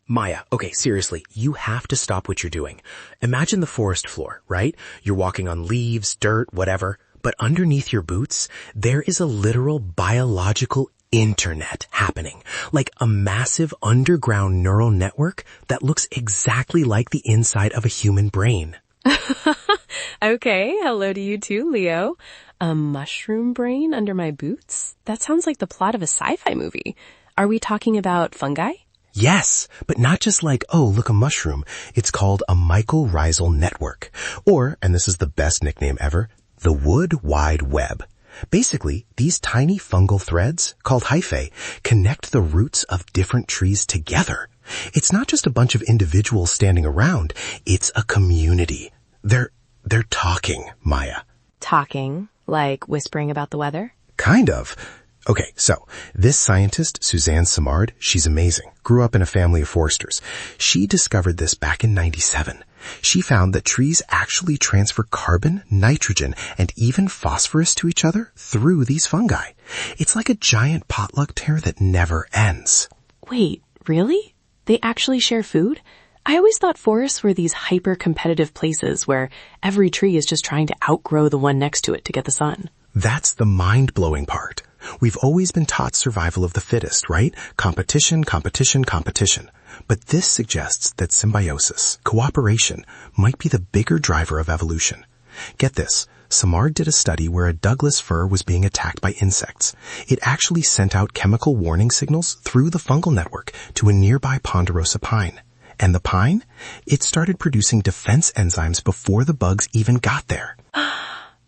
Maya, okay, seriously, you have to stop what you're doing. Imagine the forest floor, right? You're walking on leaves, dirt, whatever, but underneath your boots, there is a literal biological internet happening, like a massive underground neural network that looks exactly like the inside of a human brain. Okay, hello to you too, Leo. A mushroom brain under my boots? That sounds like the plot of a sci-fi movie. Are we talking about fungi? Yes, but not just like, oh, look, a mushroom. It's called a mycorrhizal network. Or, and this is the best nickname ever, the Wood Wide Web. Basically, these tiny fungal threads, called hyphae, connect the roots of different trees together. It's not just a bunch of individuals standing around, it's a community. They're talking, Maya. Talking? Like whispering about the weather? Kind of. Okay, so this scientist, Suzanne Simard, she's amazing. Grew up in a family of foresters. She discovered this back in '97. She found that trees actually transfer carbon, nitrogen, and even phosphorus to each other through these fungi. It's like a giant potluck tear that never ends. Wait, really? They actually share food? I always thought forests were these hyper-competitive places where every tree is just trying to outgrow the one next to it to get the sun. That's the mind-blowing part. We've always been taught survival of the fittest, right? Competition, competition, competition. But this suggests that symbiosis, cooperation, might be the bigger driver of evolution. Get this. Simard did a study where a Douglas fir was being attacked by insects. It actually sent out chemical warning signals through the fungal network to a nearby ponderosa pine. And the pine? It started producing defense enzymes before the bugs even got there.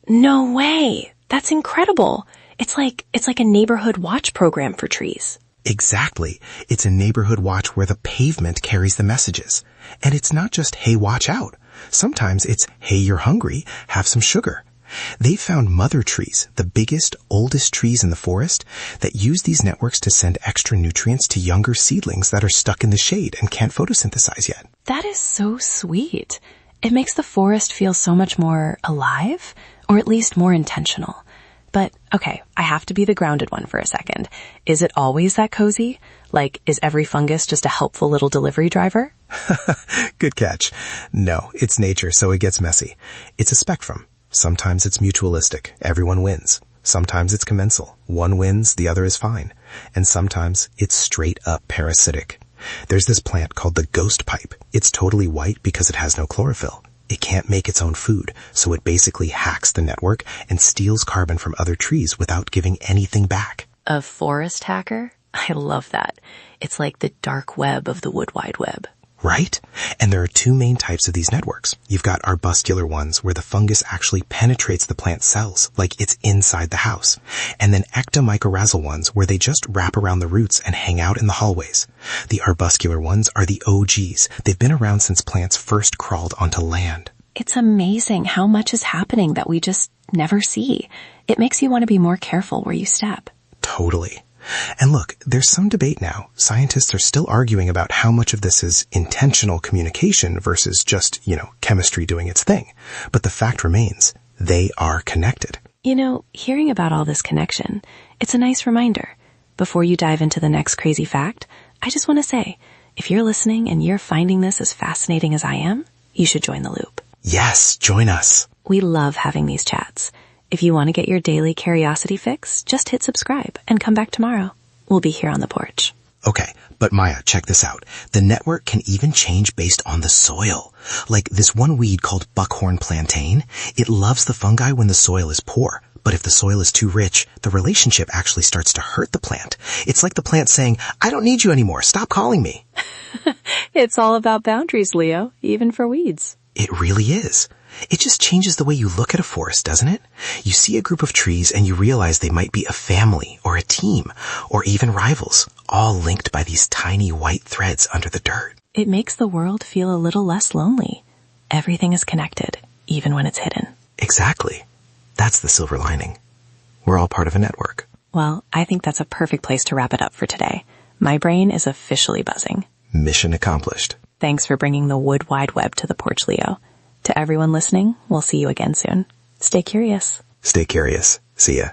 No way! That's incredible! It's like a neighborhood watch program for trees. Exactly. It's a neighborhood watch where the pavement carries the messages. And it's not just, hey, watch out. Sometimes it's, hey, you're hungry, have some sugar. They found mother trees, the biggest, oldest trees in the forest, that use these networks to send extra nutrients to younger seedlings that are stuck in the shade and can't photosynthesize yet. That is so sweet. It makes the forest feel so much more alive, or at least more intentional. But, okay, I have to be the grounded one for a second. Is it always that cozy? Like, is every fungus just a helpful little delivery driver? Good catch. No, it's nature, so it gets messy. It's a spectrum. Sometimes it's mutualistic. Everyone wins. Sometimes it's commensal. One wins, the other is fine. And sometimes it's straight up parasitic. There's this plant called the ghost pipe. It's totally white because it has no chlorophyll. It can't make its own food, so it basically hacks the network and steals carbon from other trees without giving anything back. A forest hacker? I love that. It's like the dark web of the Wood Wide Web. Right? And there are two main types of these networks. You've got arbuscular ones where the fungus actually penetrates the plant cells, like it's inside the house. And then ectomycorrhizal ones where they just wrap around the roots and hang out in the hallways. The arbuscular ones are the OGs. They've been around since plants first crawled onto land. It's amazing how much is happening that we just never see. It makes you want to be more careful where you step. Totally. And look, there's some debate now. Scientists are still arguing about how much of this is intentional communication versus just, chemistry doing its thing. But the fact remains, they are connected. Hearing about all this connection, it's a nice reminder. Before you dive into the next crazy fact, I just want to say, if you're listening and you're finding this as fascinating as I am, you should join the loop. Yes, join us. We love having these chats. If you want to get your daily curiosity fix, just hit subscribe and come back tomorrow. We'll be here on the porch. Okay, but Maya, check this out. The network can even change based on the soil. Like this one weed called buckhorn plantain, it loves the fungi when the soil is poor. But if the soil is too rich, the relationship actually starts to hurt the plant. It's like the plant saying, I don't need you anymore. Stop calling me. It's all about boundaries, Leo, even for weeds. It really is. It just changes the way you look at a forest, doesn't it? You see a group of trees and you realize they might be a family or a team or even rivals, all linked by these tiny white threads under the dirt. It makes the world feel a little less lonely. Everything is connected, even when it's hidden. Exactly. That's the silver lining. We're all part of a network. Well, I think that's a perfect place to wrap it up for today. My brain is officially buzzing. Mission accomplished. Thanks for bringing the Wood Wide Web to the porch, Leo. To everyone listening, we'll see you again soon. Stay curious. Stay curious. See ya.